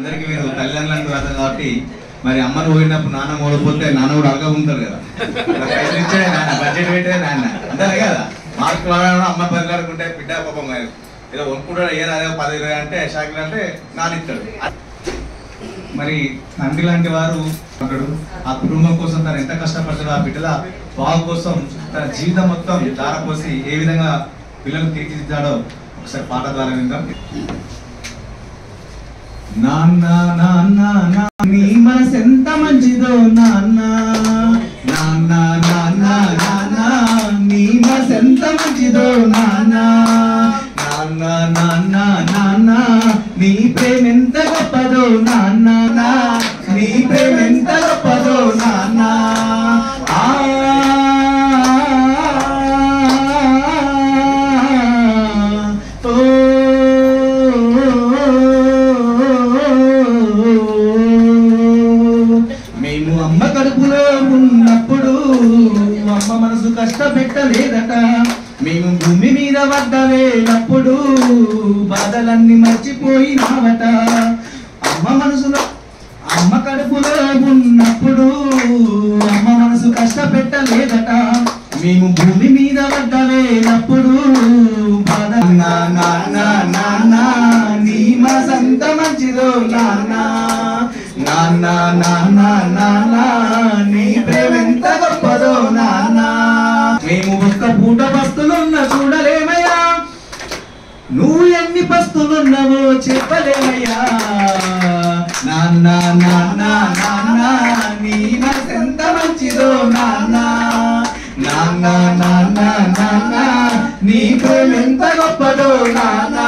అందరికి మీరు తల్లిదండ్రులకు అర్థం కాబట్టి మరి అమ్మను పోయినప్పుడు నాన్న ఓడిపోతే నాన్న కూడా అడగ ఉంటారు కదా. పైసలు ఇచ్చే నాన్న, బడ్జెట్ పెట్టే నాన్న అంటారు కదా. మార్కులు అమ్మ బదిలాడుకుంటే బిడ్డ పాపం ఏదో కొనుక్కుంటాడు, ఏ అదే 10-20 అంటే షాకిల్ అంటే నాన్న ఇస్తాడు. మరి తండ్రి లాంటి వారు ఆ కుటుంబం కోసం తను ఎంత కష్టపడతాడో, ఆ బిడ్డల బాగు కోసం తన జీవితం మొత్తం దారపోసి ఏ విధంగా పిల్లలు తీర్చిదిద్దాడో ఒకసారి పాట ద్వారా విందాం. నాన్న నాన్న నీ మనసు ఎంత మంచిదో నాన్న, నాన్న నాన్న నాన్న నీ మనసు ఎంత మంచిదో నాన్న, నాన్న నాన్న నాన్న నీ ప్రేమ ఎంత గొప్పదో నాన్న, నీ ప్రేమ ఎంత గొప్పదో నాన్న. మేము అమ్మ కడుపులో ఉన్నప్పుడు అమ్మ మనసు కష్టపెట్టలేదట, మేము భూమి మీద వద్దలేనప్పుడు బాధలన్నీ మర్చిపోయినావట. అమ్మ మనసులో అమ్మ కడుపులో ఉన్నప్పుడు అమ్మ మనసు కష్టపెట్టలేదట, మేము భూమి మీద వద్దలేనప్పుడు బాధ. నాన్న నాన్న నీ మనసు అంత మంచిదో నాన్న, నాన్న నాన్న నాన్న నీ ప్రేమ ఎంత గొప్పదో నాన్న. మేము ఒక్క పూట పస్తులున్న చూడలేమయ్యా, నువ్వు ఎన్ని పస్తులున్నావో చెప్పలేమయ్యా. నాన్న నాన్న నాన్న నీ మనసు ఎంత మంచిదో నాన్న, నాన్న నాన్న నాన్న నీ ప్రేమ ఎంత గొప్పదో నాన్న.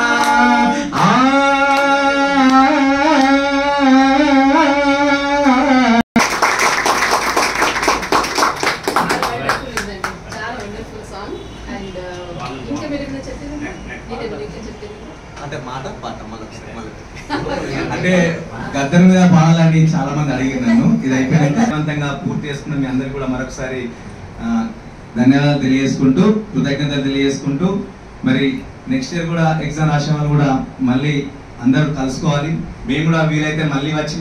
అంటే మాట పాట అంటే గద్దెల మీద పాడాలని చాలా మంది అడిగారు నన్ను. ఇది అయిపోయినంతగా పూర్తి చేసుకున్న మీ అందరికి కూడా మరొకసారి ధన్యవాదాలు తెలియజేసుకుంటూ, కృతజ్ఞతలు తెలియజేసుకుంటూ, మరి నెక్స్ట్ ఇయర్ కూడా ఎగ్జామ్ రాసే వాళ్ళు కూడా మళ్ళీ అందరూ కలుసుకోవాలి. మేము కూడా వీలైతే మళ్ళీ వచ్చి